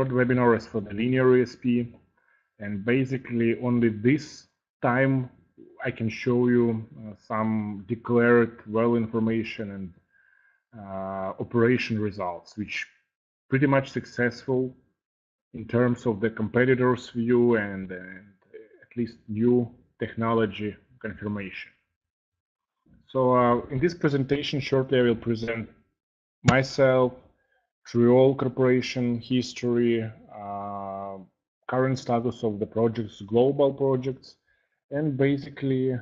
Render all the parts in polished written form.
third webinar is for the linear ESP, and basically only this time I can show you some declared well information and operation results, which pretty much successful in terms of the competitors' view and at least new technology confirmation. So in this presentation, shortly I will present myself, Triol Corporation history, current status of the projects, global projects, and basically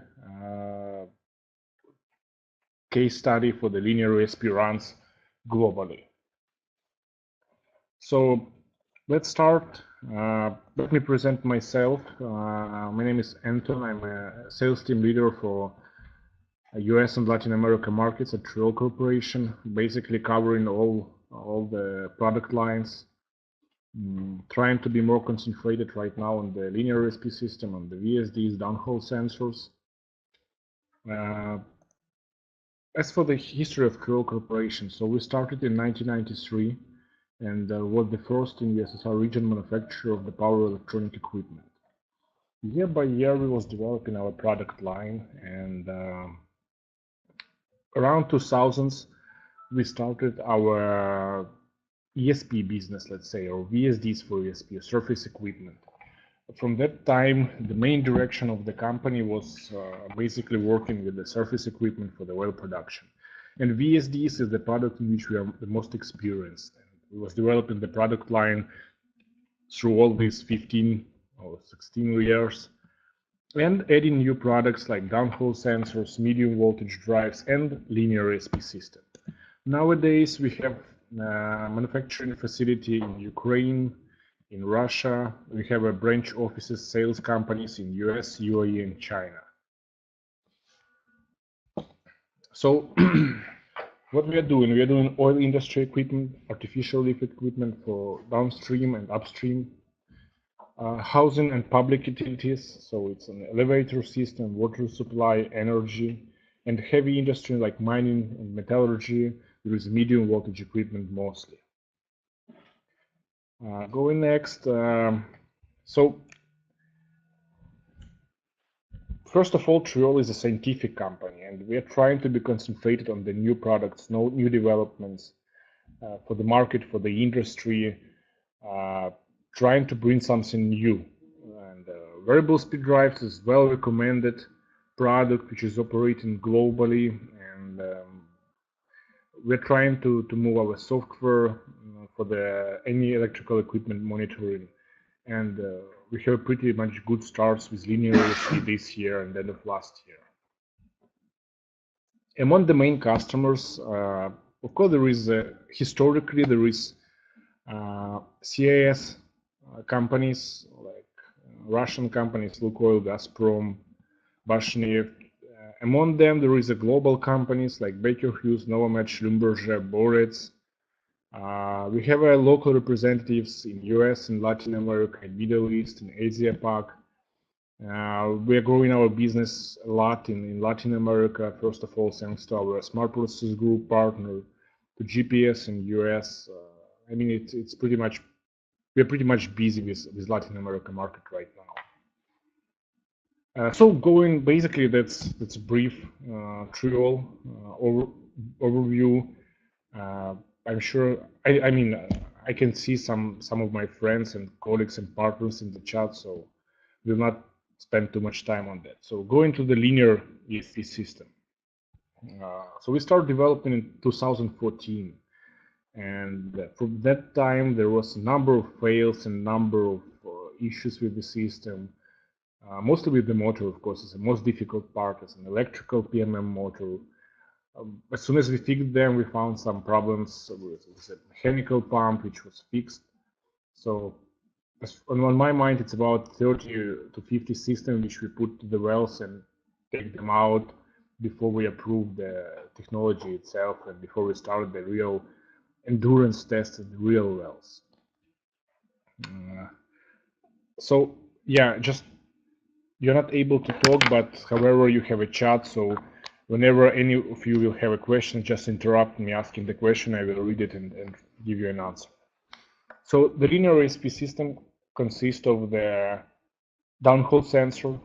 case study for the linear ESP runs globally. So let's start. Let me present myself. My name is Anton. I'm a sales team leader for US and Latin America markets at Triol Corporation, basically covering all the product lines. Trying to be more concentrated right now on the linear ESP system, on the VSDs, downhole sensors. As for the history of Triol Corporation, so we started in 1993 and was the first in the USSR region manufacturer of the power electronic equipment. Year by year we was developing our product line, and around 2000s we started our ESP business, let's say, or VSDs for ESP, surface equipment. From that time, the main direction of the company was basically working with the surface equipment for the oil production. And VSDs is the product in which we are the most experienced. We was developing the product line through all these 15 or 16 years, and adding new products like downhole sensors, medium voltage drives, and linear ESP system. Nowadays, we have manufacturing facility in Ukraine, in Russia. We have a branch offices, sales companies in US, UAE, and China. So what we are doing oil industry equipment, artificial lift equipment for downstream and upstream, housing and public utilities. So it's an elevator system, water supply, energy, and heavy industry like mining and metallurgy. There is medium voltage equipment mostly. Going next, so first of all, Triol is a scientific company, and we are trying to be concentrated on the new products, new developments for the market, for the industry, trying to bring something new. And variable speed drives is well recommended product which is operating globally, and we're trying to move our software for any electrical equipment monitoring, and we have pretty much good starts with linear ESP this year and end of last year. Among the main customers, of course, there is historically there is CIS companies like Russian companies, Lukoil, Gazprom, Bashneft. Among them, there is a global companies like Baker Hughes, Novamed, Schlumberger, Boretz. We have local representatives in US, in Latin America, in Middle East, in Asia Pac. We are growing our business a lot in Latin America, first of all, thanks to our Smart Process Group partner, to GPS in US. I mean, it's pretty much, we're pretty much busy with Latin America market right now. So going, basically, that's a brief Triol overview. I'm sure, I mean, I can see some of my friends and colleagues and partners in the chat, so we'll not spend too much time on that. So going to the linear ESP system. So we started developing in 2014, and from that time there was a number of fails and number of issues with the system. Mostly with the motor, of course, is the most difficult part. It's an electrical PMM motor. As soon as we fixed them, we found some problems with a mechanical pump, which was fixed. So on my mind, it's about 30 to 50 systems which we put to the wells and take them out before we approve the technology itself and before we start the real endurance test in the real wells. So yeah, just you're not able to talk, but however you have a chat, so whenever any of you will have a question, just interrupt me asking the question. I will read it and give you an answer. So the linear ESP system consists of the downhole sensor,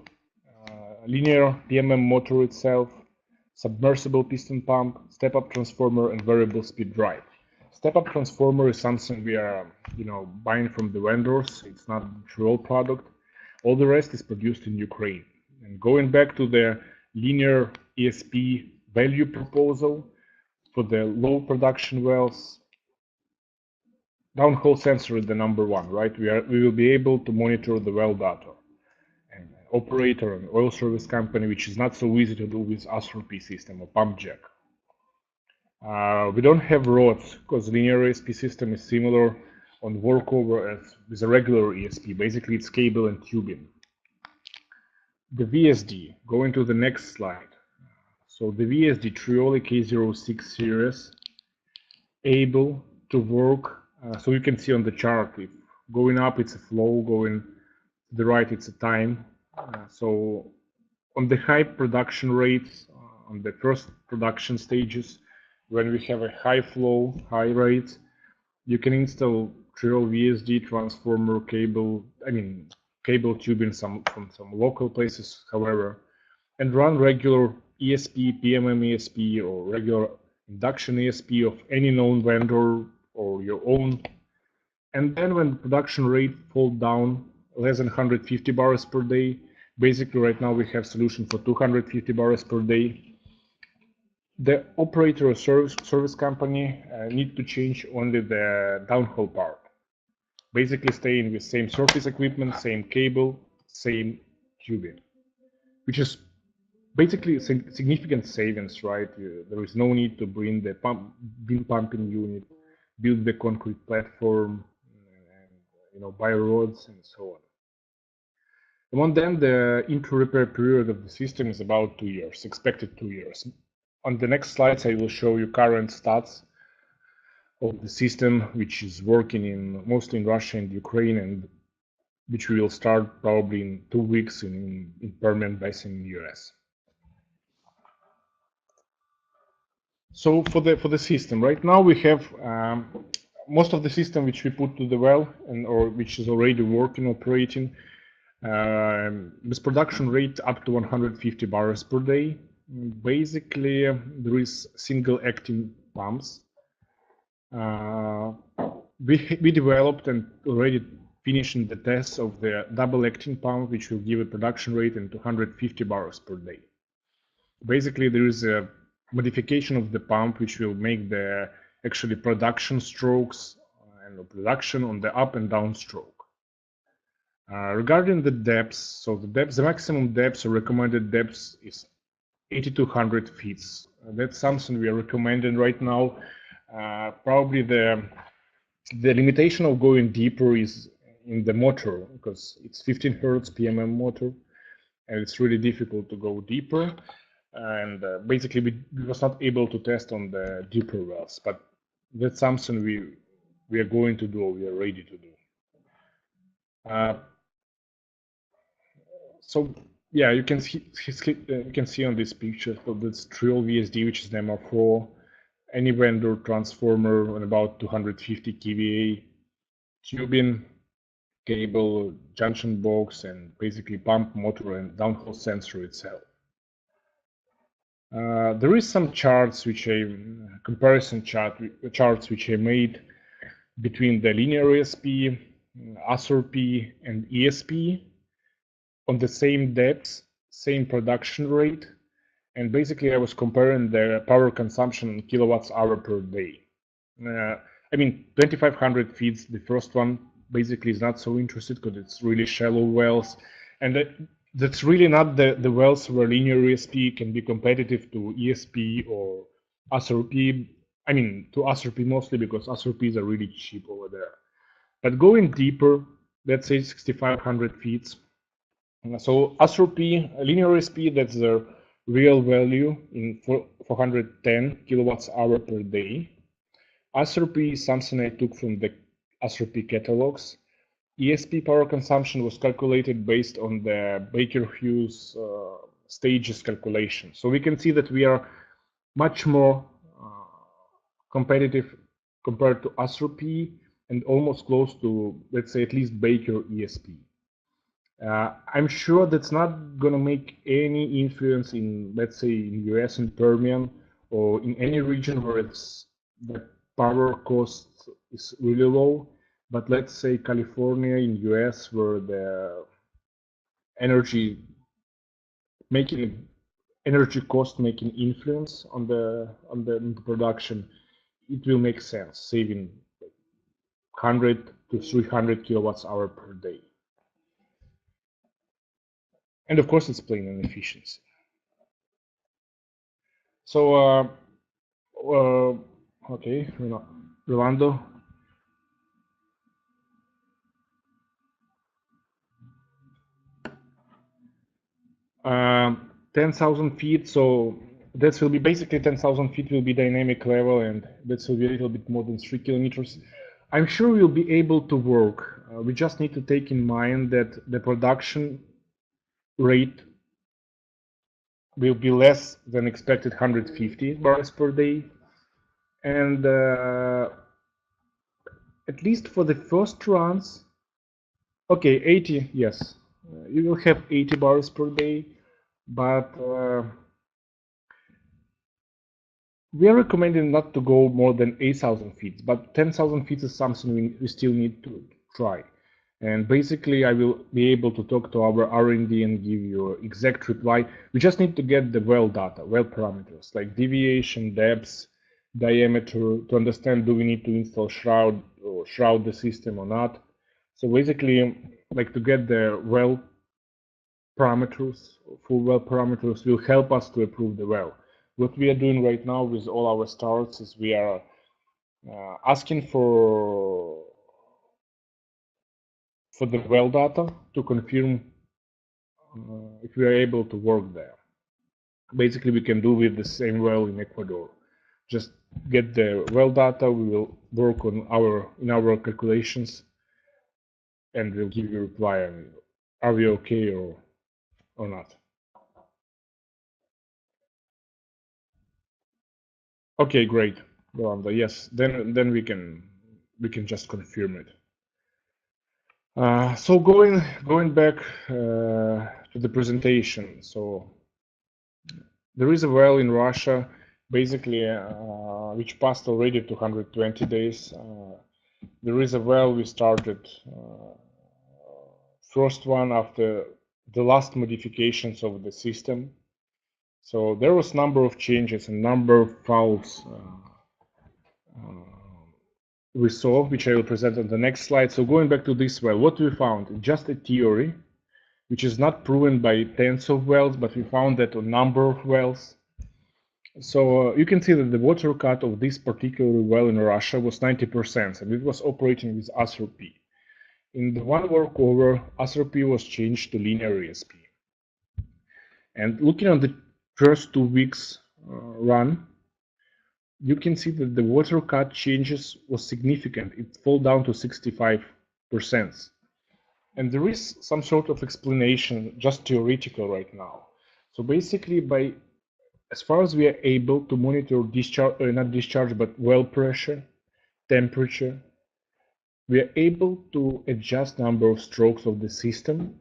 linear PMM motor itself, submersible piston pump, step-up transformer, and variable speed drive. Step-up transformer is something we are, buying from the vendors. It's not a Triol product. All the rest is produced in Ukraine. And going back to the linear ESP value proposal for the low production wells, downhole sensor is the number one, right? We will be able to monitor the well data. And operator and oil service company, which is not so easy to do with SRP system or pump jack. We don't have rods because linear ESP system is similar on workover as with a regular ESP. Basically, it's cable and tubing. The VSD, going to the next slide. So the VSD Triol K06 series able to work. So you can see on the chart, if going up it's a flow, going to the right it's a time. So on the high production rates, on the first production stages, when we have a high flow, high rate, you can install Triol VSD transformer cable, cable tubing from some local places, however, and run regular ESP, PMM ESP, or regular induction ESP of any known vendor or your own. And then when the production rate falls down less than 150 barrels per day, basically right now we have solution for 250 barrels per day, the operator or service company need to change only the downhole part. Basically staying with same surface equipment, same cable, same tubing, which is basically significant savings, right? There is no need to bring the beam pumping unit, build the concrete platform, and buy rods and so on. And then the inter-repair period of the system is about 2 years, expected 2 years. On the next slides, I will show you current stats of the system, which is working mostly in Russia and Ukraine, and which we will start probably in 2 weeks in permanent basin in the US. So for the system, right now we have most of the system which we put to the well or which is already working, operating, with production rate up to 150 barrels per day. Basically, there is single acting pumps. We developed and already finishing the tests of the double acting pump, which will give a production rate into 150 barrels per day. Basically, there is a modification of the pump which will make the actually production strokes and production on the up and down stroke. Regarding the depths, so the maximum depth or recommended depth is 8,200 feet. That's something we are recommending right now. Probably the limitation of going deeper is in the motor, because it's 15 hertz PMM motor, and it's really difficult to go deeper. And basically, we was not able to test on the deeper wells, but that's something we are going to do, or we are ready to do. So yeah, you can see on this picture, so this Triol VSD, which is the MR4, any vendor transformer on about 250 kVA, tubing, cable, junction box, and basically pump, motor, and downhole sensor itself. There is some charts comparison charts which I made between the linear ESP, SRP, and ESP on the same depth, same production rate, and basically I was comparing the power consumption in kilowatts hour per day. 2,500 feet, the first one basically is not so interested because it's really shallow wells, and that's really not the wells where linear ESP can be competitive to ESP or SRP. To SRP mostly because SRPs are really cheap over there. But going deeper, let's say 6,500 feet. So SRP, linear ESP, that's the real value in 410 kilowatts hour per day. SRP is something I took from the SRP catalogs. ESP power consumption was calculated based on the Baker Hughes stages calculation. So we can see that we are much more competitive compared to SRP and almost close to, let's say, at least Baker ESP. I'm sure that's not going to make any influence in, let's say, in US and Permian, or in any region where the power cost is really low. But let's say California in US, where the energy cost making influence on the production, it will make sense, saving 100 to 300 kilowatts hour per day. And of course, it's playing on efficiency. So, okay, Rolando. 10,000 feet, so that will be basically 10,000 feet will be dynamic level, and that will be a little bit more than 3 kilometers. I'm sure we'll be able to work. We just need to take in mind that the production rate will be less than expected 150 barrels per day. And at least for the first runs, okay, 80, yes, you will have 80 barrels per day, but we are recommending not to go more than 8,000 feet, but 10,000 feet is something we still need to try. And basically, I will be able to talk to our R&D and give you an exact reply. We just need to get the well data, well parameters, like deviation, depths, diameter, to understand do we need to install shroud or shroud the system or not. So basically, like to get the well parameters, full well parameters will help us to approve the well. What we are doing right now with all our starts is we are asking for the well data to confirm if we are able to work there. Basically, we can do with the same well in Ecuador. Just get the well data, we will work on our calculations, and we'll give you a reply on are we okay or not. Okay, great, Rolanda. Yes, then we can just confirm it. So going back to the presentation. So there is a well in Russia, basically, which passed already 220 days. There is a well we started first one after the last modifications of the system. So there was number of changes and number of faults we saw, which I will present on the next slide. So going back to this well, what we found, just a theory, which is not proven by tens of wells, but we found that a number of wells. So you can see that the water cut of this particular well in Russia was 90%, and it was operating with ASRP. In the one workover, ASRP was changed to linear ESP. And looking at the first 2 weeks run, you can see that the water cut changes was significant. It fell down to 65%. And there is some sort of explanation, just theoretical right now. So basically, as far as we are able to monitor discharge, not discharge, but well pressure, temperature, we are able to adjust number of strokes of the system.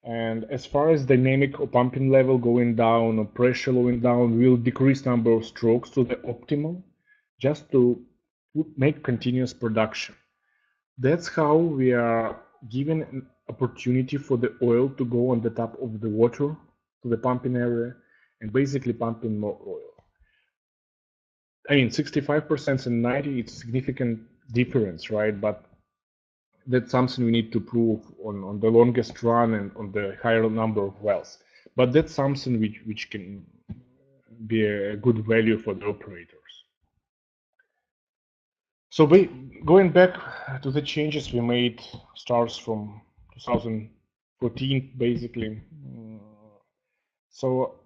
And as far as dynamic or pumping level going down or pressure going down, we'll decrease number of strokes to the optimal, just to make continuous production. That's how we are given an opportunity for the oil to go on the top of the water to the pumping area and basically pumping more oil. I mean, 65% and 90%, it's a significant difference, right? But that's something we need to prove on the longest run and on the higher number of wells. But that's something which can be a good value for the operators. So going back to the changes we made starts from 2014, basically. So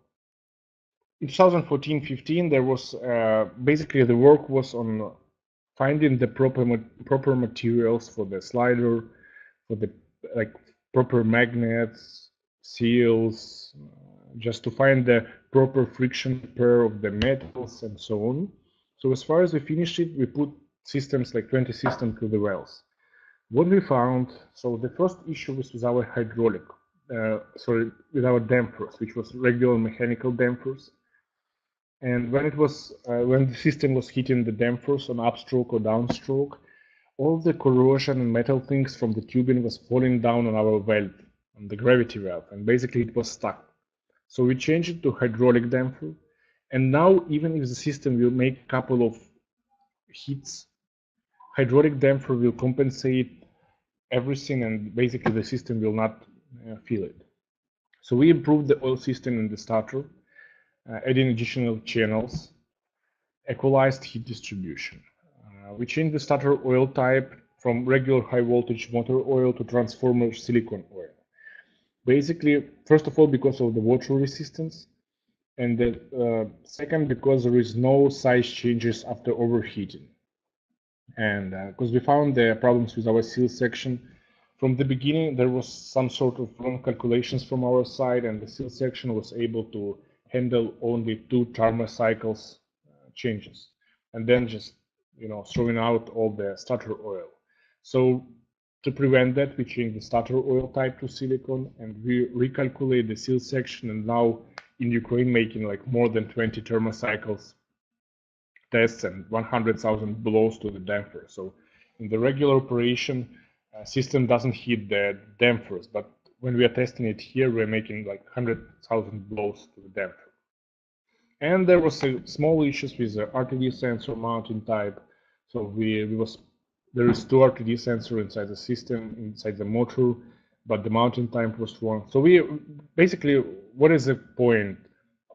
in 2014-15, there was basically the work was on finding the proper materials for the slider, for the proper magnets, seals, just to find the proper friction pair of the metals and so on. So as far as we finished it, we put systems, like 20 systems to the wells. What we found, so the first issue was with our with our dampers, which was regular mechanical dampers. And when when the system was hitting the dampers on upstroke or downstroke, all the corrosion and metal things from the tubing was falling down on our valve, on the gravity valve, and basically it was stuck. So we changed it to hydraulic damper, and now even if the system will make a couple of hits, hydraulic damper will compensate everything, and basically the system will not feel it. So we improved the oil system in the starter, adding additional channels, equalized heat distribution. We changed the starter oil type from regular high voltage motor oil to transformer silicone oil. Basically, first of all, because of the water resistance, and second, because there is no size changes after overheating. And because we found the problems with our seal section, from the beginning there was some sort of wrong calculations from our side, and the seal section was able to handle only 2 thermocycles changes, and then just throwing out all the starter oil. So to prevent that, we changed the starter oil type to silicone, and we recalculate the seal section, and now in Ukraine making like more than 20 thermocycles tests and 100,000 blows to the damper. So in the regular operation, system doesn't hit the dampers, but when we are testing it here, we're making like 100,000 blows to the damper. And there was small issues with the RTD sensor mounting type. So there is 2 RTD sensor inside the system, inside the motor, but the mounting type was wrong. So we basically, what is the point?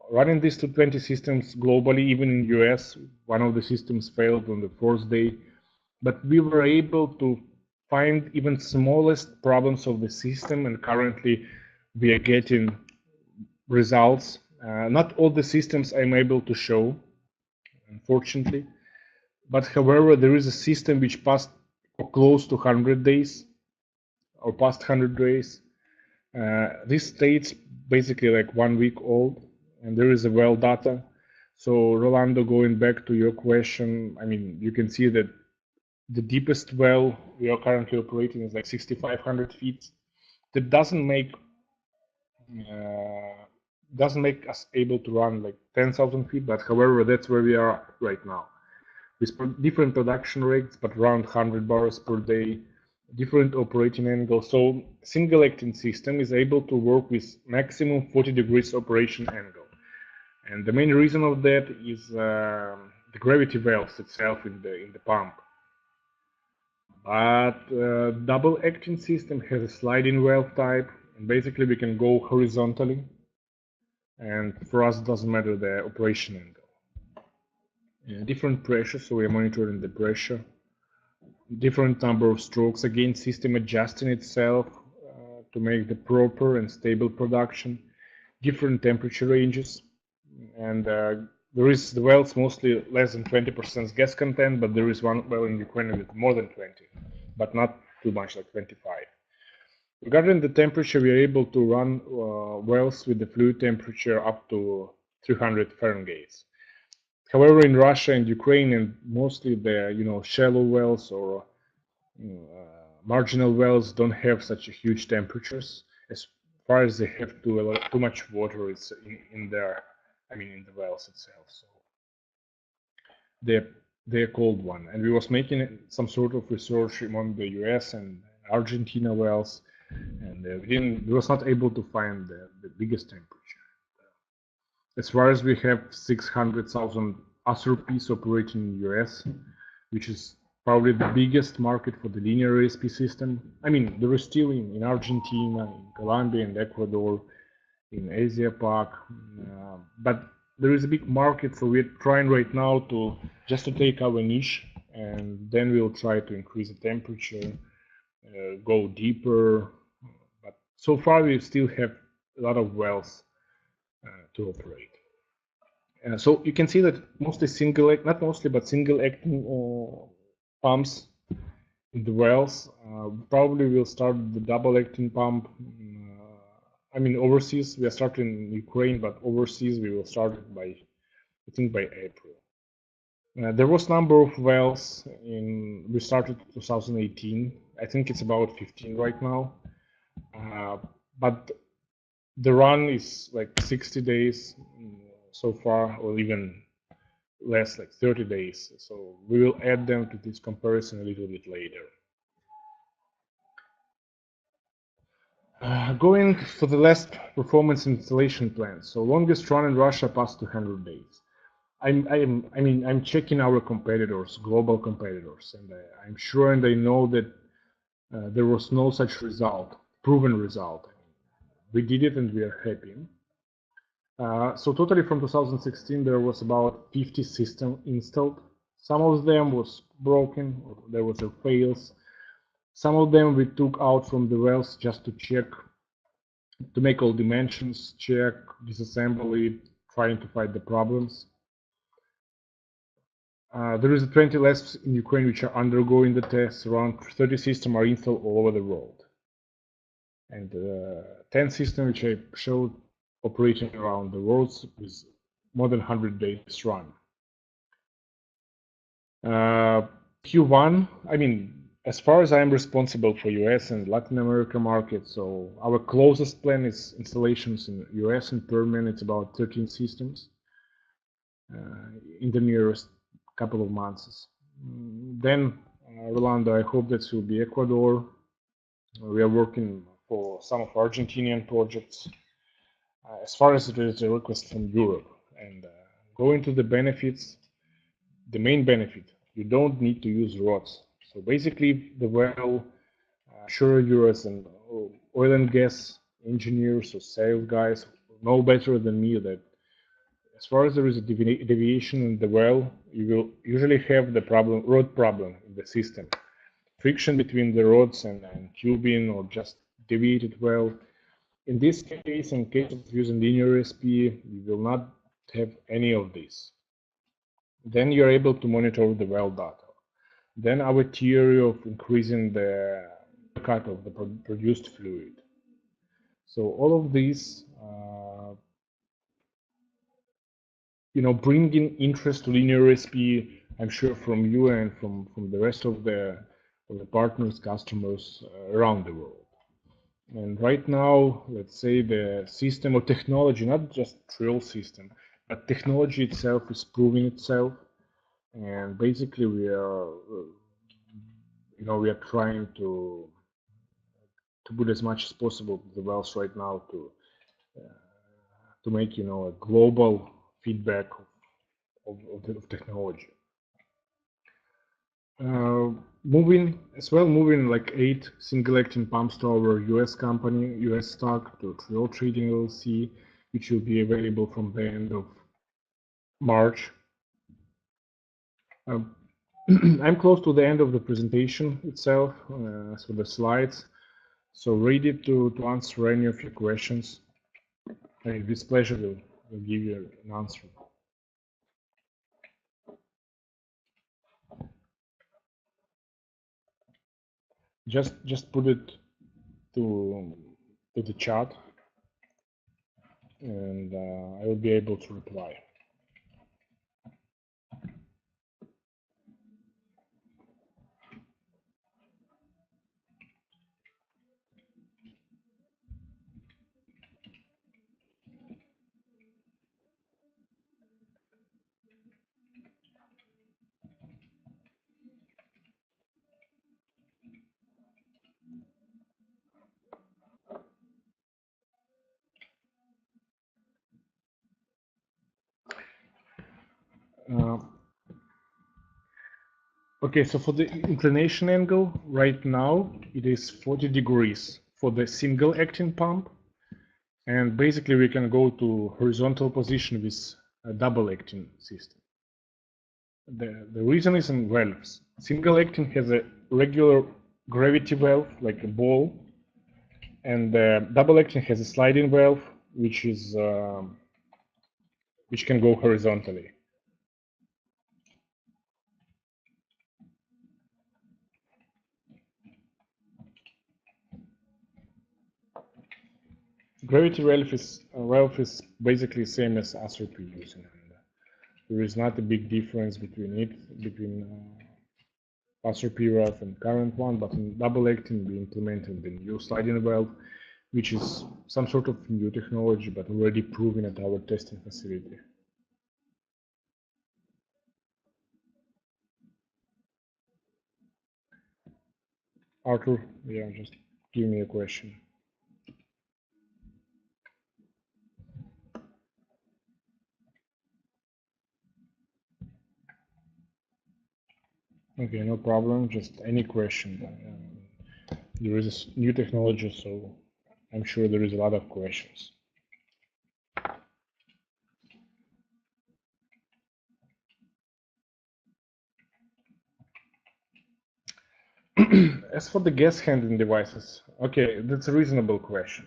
Running these 220 systems globally, even in US, one of the systems failed on the 4th day, but we were able to find even smallest problems of the system, and currently we are getting results. Not all the systems I'm able to show, unfortunately, but however, there is a system which passed close to 100 days, or past 100 days. This states basically like 1 week old, and there is a well data. So Rolando, going back to your question, I mean, you can see that the deepest well we are currently operating is like 6,500 feet. That doesn't make us able to run like 10,000 feet, but however, that's where we are right now. With different production rates, but around 100 barrels per day, different operating angles. So single acting system is able to work with maximum 40 degrees operation angle. And the main reason of that is the gravity valves itself in the pump. But double acting system has a sliding valve type, and basically we can go horizontally, and for us it doesn't matter the operation angle. Different pressure, so we are monitoring the pressure. Different number of strokes, again system adjusting itself to make the proper and stable production. Different temperature ranges, and there is the wells mostly less than 20% gas content, but there is one well in Ukraine with more than 20, but not too much, like 25. Regarding the temperature, we are able to run wells with the fluid temperature up to 300 Fahrenheit. However, in Russia and Ukraine, and mostly the shallow wells or marginal wells don't have such a huge temperatures, as far as they have too much water is in there. I mean, in the wells itself. So they're cold one, and we was making some sort of research among the US and Argentina wells, and we was not able to find the biggest temperature. As far as we have 600,000 piece operating in US, which is probably the biggest market for the linear ESP system. I mean, there is still in Argentina, in Colombia, and Ecuador, in Asia Pac, but there is a big market, so we're trying right now to take our niche, and then we'll try to increase the temperature, go deeper. But so far, we still have a lot of wells to operate. So you can see that mostly not mostly, but single acting pumps in the wells. Probably we'll start the double acting pump. I mean, overseas, we are starting in Ukraine, but overseas we will start it by, I think, by April. There was number of wells we started 2018. I think it's about 15 right now. But the run is like 60 days so far, or even less, like 30 days. So we will add them to this comparison a little bit later. Going for the LESP performance installation plan. So longest run in Russia past 200 days. I'm checking our competitors, global competitors, and I'm sure and I know that there was no such result, proven result. We did it and we are happy. So totally from 2016 there was about 50 systems installed. Some of them was broken, or there was a fails. Some of them we took out from the wells just to check, to make all dimensions, check, disassemble it, trying to find the problems. There is 20 LESPs in Ukraine which are undergoing the tests. Around 30 systems are installed all over the world. And 10 systems which I showed operating around the world with more than 100 days run. Q1, as far as I am responsible for US and Latin America market, so our closest plan is installations in US and Permian. It's about 13 systems in the nearest couple of months. Then, Rolando, I hope that will be Ecuador. We are working for some of Argentinian projects. As far as there is a request from Europe, and going to the benefits, the main benefit, you don't need to use rods. So basically, the well, sure, you as an oil and gas engineers or sales guys know better than me that as far as there is a deviation in the well, you will usually have the rod problem in the system. Friction between the rods and tubing, or just deviated well. In this case, in case of using linear LESP, you will not have any of this. Then you're able to monitor the well data. Then our theory of increasing the cut of the produced fluid. So all of these, bringing interest to linear LESP, I'm sure from you and from the rest of the partners, customers around the world. And right now, let's say the system or technology, not just Triol system, but technology itself is proving itself. And basically we are, we are trying to put as much as possible the wells right now to make, a global feedback of technology. Moving like 8 single acting pumps to our US company, US stock, to Triol Trading LLC, which will be available from the end of March. I'm close to the end of the presentation itself, so the slides, so ready to answer any of your questions. And with pleasure will give you an answer. Just put it to the chat, and I will be able to reply. Okay, so for the inclination angle, right now it is 40 degrees for the single acting pump, and basically we can go to horizontal position with a double acting system. The reason is in valves. Single acting has a regular gravity valve, like a ball, and double acting has a sliding valve, which can go horizontally. Gravity valve is basically same as SRP using. There is not a big difference between passer PRF and current one, but in double acting we implemented the new sliding valve, which is some sort of new technology, but already proven at our testing facility. Arthur, yeah, just give me a question. Okay, no problem, just any question. There is a new technology, so I'm sure there is a lot of questions. As for the gas handling devices, okay, that's a reasonable question.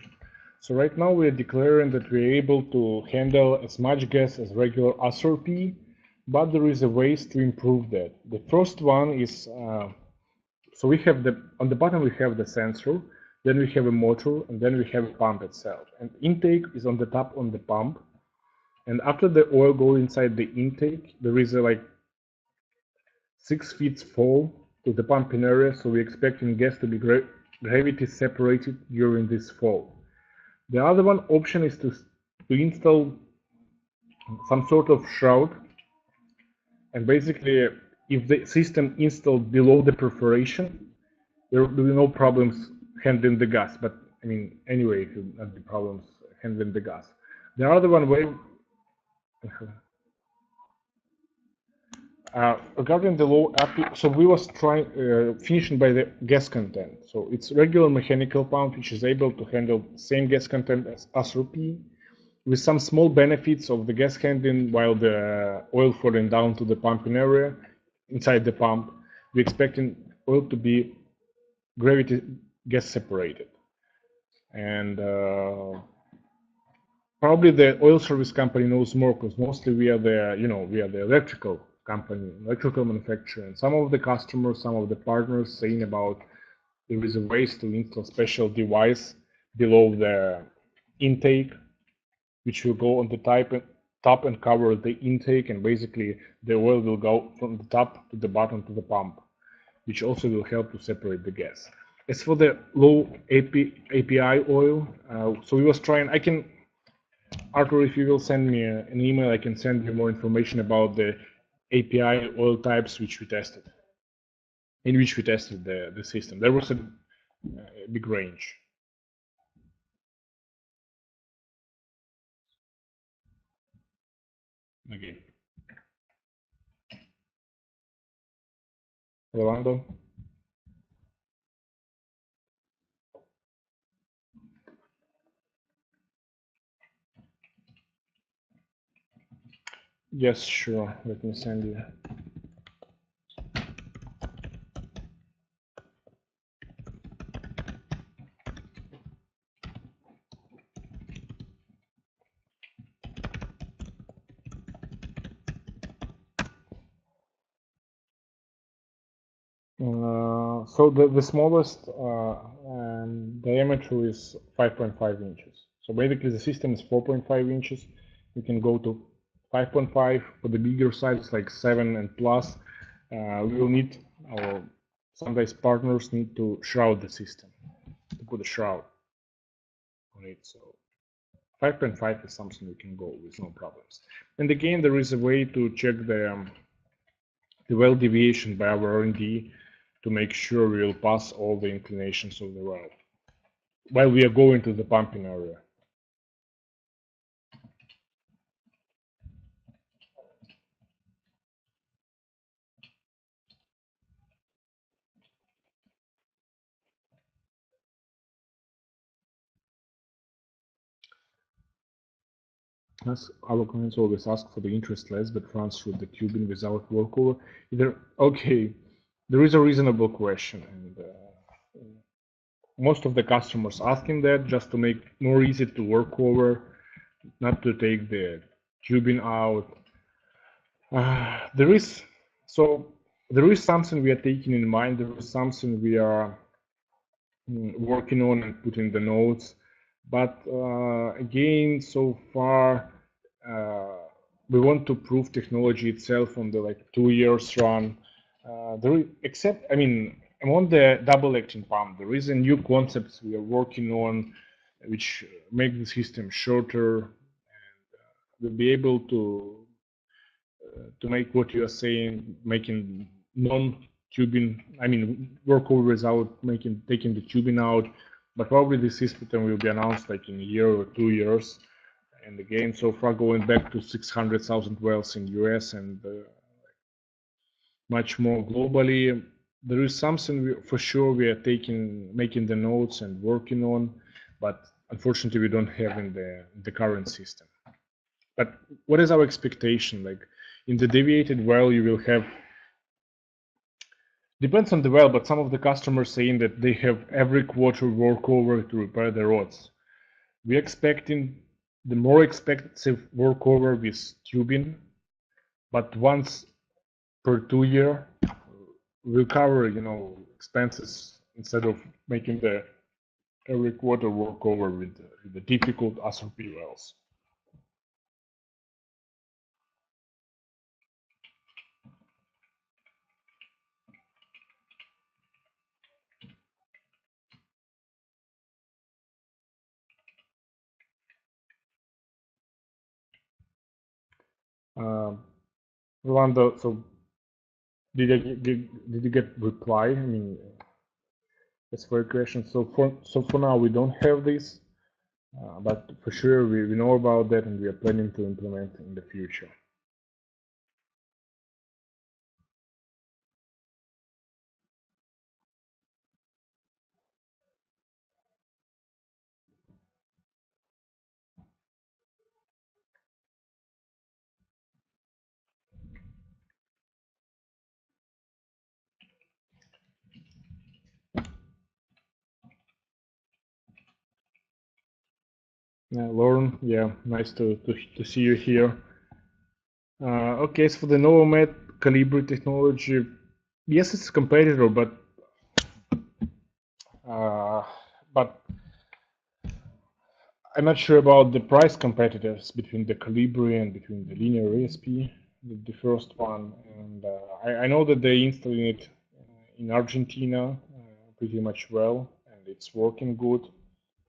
So right now we are declaring that we are able to handle as much gas as regular SRP, but there is a ways to improve that. The first one is, so we have on the bottom we have the sensor, then we have a motor, and then we have a pump itself. And intake is on the top on the pump. And after the oil goes inside the intake, there is a like 6 feet fall to the pumping area, so we're expecting gas to be gravity separated during this fall. The other one option is to install some sort of shroud, and basically if the system installed below the perforation, there will be no problems handling the gas, but I mean anyway it will not be problems handling the gas. The other one way regarding the low AP, so we was trying finishing by the gas content. So it's regular mechanical pump which is able to handle same gas content as SRP, with some small benefits of the gas handling while the oil falling down to the pumping area inside the pump. We're expecting oil to be gravity gas separated, and probably the oil service company knows more because mostly we are the electrical company, electrical manufacturer, and some of the customers, some of the partners saying about there is a ways to install special device below the intake, which will go on the top and cover the intake, and basically the oil will go from the top to the bottom to the pump, which also will help to separate the gas. As for the low API oil, so we was trying, Arthur, if you will send me an email, I can send you more information about the API oil types which we tested, in which we tested the system. There was a big range. Okay. Rolando? Yes, sure. Let me send you. So the smallest diameter is 5.5 inches. So basically the system is 4.5 inches. We can go to 5.5. For the bigger size, like 7 and plus, we will need, our sometimes partners need to shroud the system, to put a shroud on it. So 5.5 is something we can go with no problems. And again, there is a way to check the well deviation by our R&D to make sure we will pass all the inclinations of the well while we are going to the pumping area. As our clients always ask for the interest less, but runs through the tubing without workover. Okay, there is a reasonable question, and most of the customers asking that just to make more easy to work over, not to take the tubing out. There is something we are taking in mind. There is something we are working on and putting the notes. But again, so far we want to prove technology itself on the like 2 years run. Except, I mean, among the double acting pump, there is a new concepts we are working on, which make the system shorter, and we'll be able to make what you are saying, making non-tubing, I mean, work over without taking the tubing out. But probably this system will be announced like in a year or 2 years. And again, so far going back to 600,000 wells in US and much more globally. There is something for sure we are making the notes and working on, but unfortunately we don't have in the current system. But what is our expectation? Like in the deviated well, you will have, depends on the well, but some of the customers saying that they have every quarter workover to repair the rods. We're expecting the more expensive workover with tubing, but once per 2 year, we'll cover, expenses instead of making the every quarter workover with the difficult SRP wells. Rolando, so did you get reply? I mean, that's for a question. So for now we don't have this, but for sure we know about that and we are planning to implement in the future. Lauren, yeah, nice to see you here. Okay, so for the Novomed Calibri technology, yes, it's a competitor, but I'm not sure about the price competitors between the Calibri and between the linear ESP, the first one. And I know that they installed it in Argentina pretty much well, and it's working good.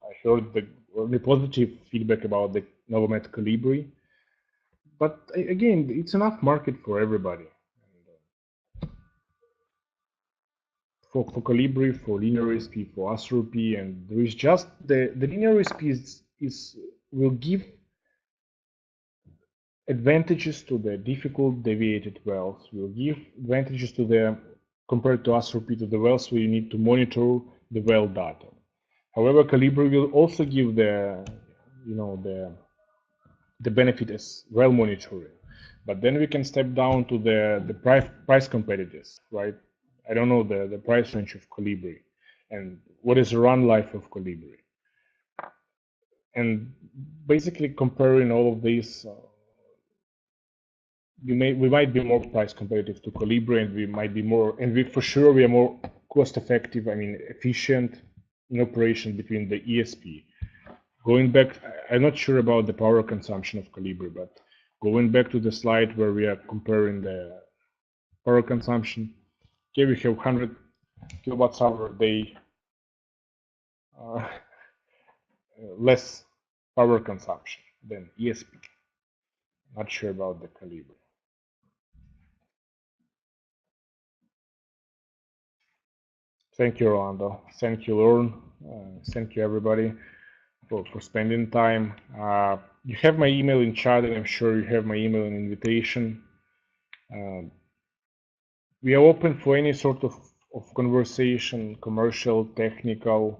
I heard the only positive feedback about the Novomed Calibri. But again, it's enough market for everybody. For Calibri, for linear ESP, for AstroP, and there is just the linear ESP will give advantages to the difficult deviated wells, will give advantages to the compared to AstroP to the wells where you need to monitor the well data. However, Calibri will also give the benefit as well monitoring. But then we can step down to the price competitors, right? I don't know the price range of Calibri and what is the run life of Calibri. And basically comparing all of these, we might be more price competitive to Calibri, and we might be more, and we are more cost effective, I mean efficient in operation between the ESP. Going back, I'm not sure about the power consumption of Calibri, but going back to the slide where we are comparing the power consumption, here we have 100 kilowatts hour a day, less power consumption than ESP. Not sure about the Calibri. Thank you, Rolando. Thank you, Lauren. Thank you, everybody, for spending time. You have my email in chat, and I'm sure you have my email and invitation. We are open for any sort of conversation, commercial, technical.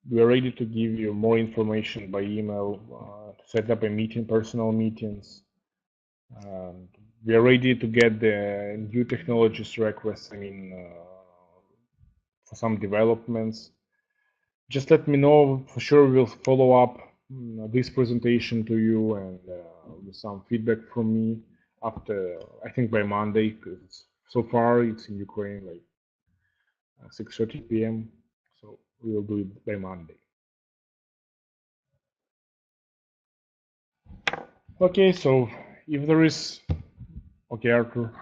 We are ready to give you more information by email, to set up a meeting, personal meetings. We are ready to get the new technologies requests, I mean, for some developments. Just let me know. For sure, we'll follow up this presentation to you and with some feedback from me after, I think by Monday, because so far it's in Ukraine like 6:30 p.m. So we will do it by Monday. Okay, so if there is, okay, Arthur.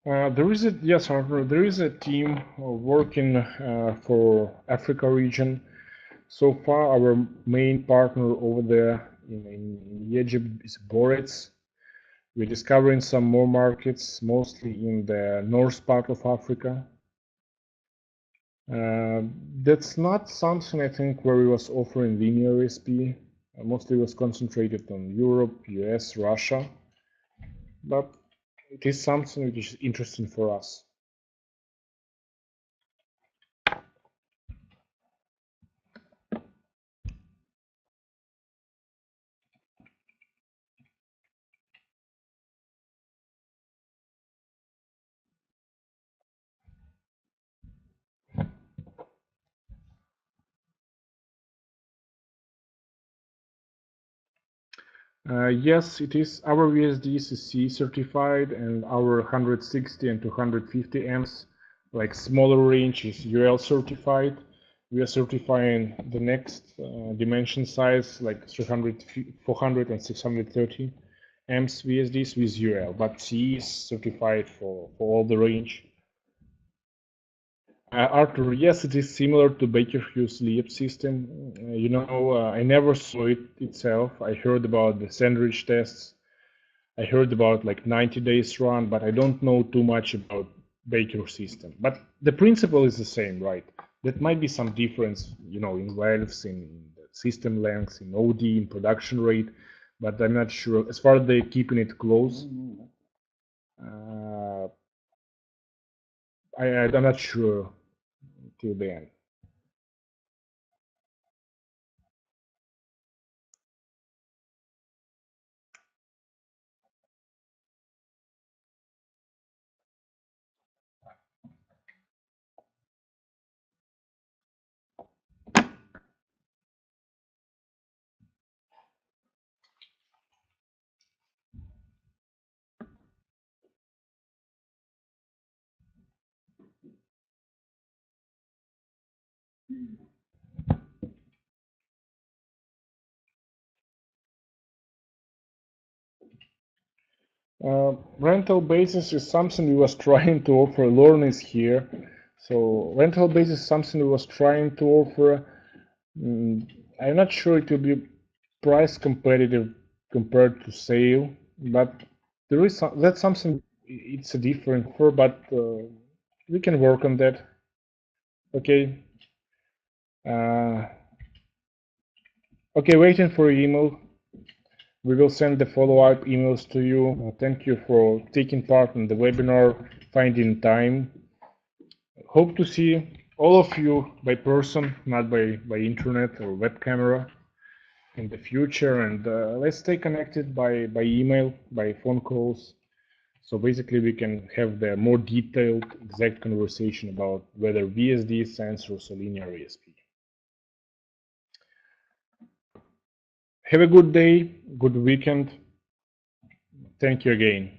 There is a, yes, Arthur, there is a team working for Africa region. So far, our main partner over there in Egypt is Boretz. We're discovering some more markets, mostly in the north part of Africa. That's not something I think where we was offering linear ESP. Mostly was concentrated on Europe, US, Russia, but it is something which is interesting for us. Yes, it is. Our VSD is CE certified, and our 160 and 250 amps, like smaller range, is UL certified. We are certifying the next dimension size, like 300, 400, and 630 amps VSDs with UL, but CE is certified for all the range. Arthur, yes, it is similar to Baker Hughes LESP system. I never saw it itself. I heard about the sandwich tests. I heard about like 90 days run, but I don't know too much about Baker system. But the principle is the same, right? That might be some difference, in valves, in the system length, in OD, in production rate, but I'm not sure. As far as they keeping it close, I'm not sure till the end. Rental basis is something we was trying to offer. Lauren is here. So rental basis is something we was trying to offer. I'm not sure it will be price competitive compared to sale, but there is that's something. It's a different offer, but we can work on that. Okay. Uh, okay, waiting for your email. We will send the follow-up emails to you. Thank you for taking part in the webinar, finding time. Hope to see all of you by person, not by internet or web camera in the future. And let's stay connected by email, by phone calls. So basically we can have the more detailed, exact conversation about whether VSD sensors or linear ESP. Have a good day, good weekend. Thank you again.